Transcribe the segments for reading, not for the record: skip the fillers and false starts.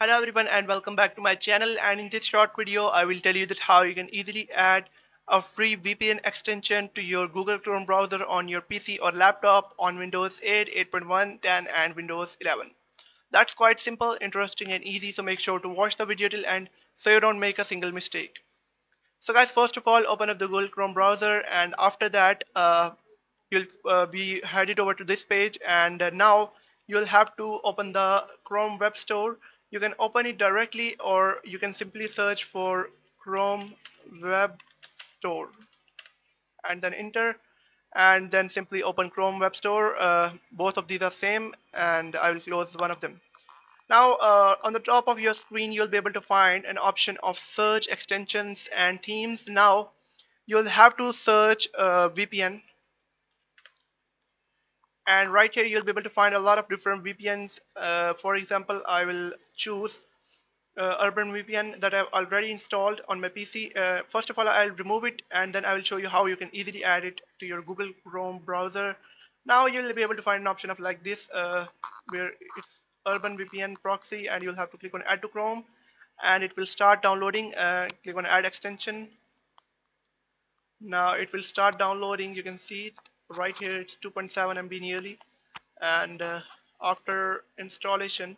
Hello everyone and welcome back to my channel, and in this short video I will tell you that how you can easily add a free VPN extension to your Google Chrome browser on your PC or laptop on Windows 8, 8.1, 10 and Windows 11. That's quite simple, interesting and easy, so make sure to watch the video till end so you don't make a single mistake. So guys, first of all open up the Google Chrome browser, and after that you'll be headed over to this page, and now you'll have to open the Chrome Web Store. You can open it directly or you can simply search for Chrome Web Store and then enter, and then simply open Chrome Web Store. Both of these are same, and I will close one of them. Now on the top of your screen you'll be able to find an option of search extensions and themes. Now you'll have to search VPN, and right here you'll be able to find a lot of different VPNs. For example, I will choose Urban VPN that I've already installed on my PC. First of all, I'll remove it and then I will show you how you can easily add it to your Google Chrome browser. Now you'll be able to find an option of like this, where it's Urban VPN proxy, and you'll have to click on add to Chrome and it will start downloading. Click on add extension. Now it will start downloading. You can see it right here, it's 2.7 MB nearly, and after installation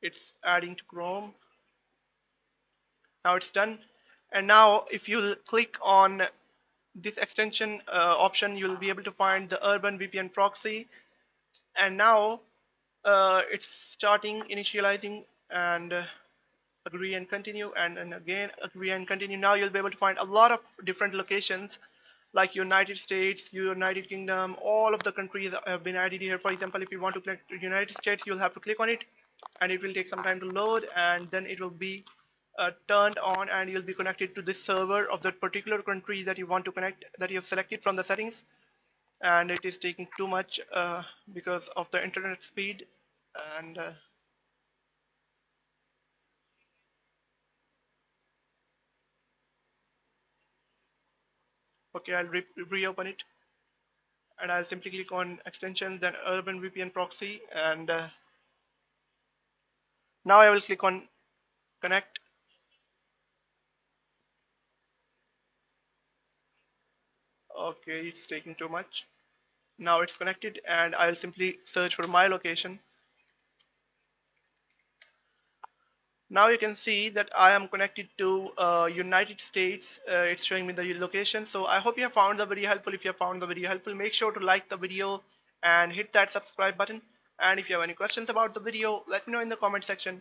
it's adding to Chrome. Now it's done, and now if you click on this extension option you'll be able to find the Urban VPN proxy, and now it's starting initializing, and agree and continue, and again agree and continue. Now you'll be able to find a lot of different locations like United States, United Kingdom, all of the countries have been added here. For example, if you want to click to United States, you'll have to click on it and it will take some time to load, and then it will be turned on and you'll be connected to this server of that particular country that you want to connect, that you have selected from the settings. And it is taking too much because of the internet speed, and okay, I'll reopen it, and I'll simply click on extensions, then Urban VPN proxy, and now I will click on connect. Okay, it's taking too much. Now it's connected, and I'll simply search for my location. Now you can see that I am connected to United States. It's showing me the location. So I hope you have found the video helpful. If you have found the video helpful, make sure to like the video and hit that subscribe button. And if you have any questions about the video, let me know in the comment section.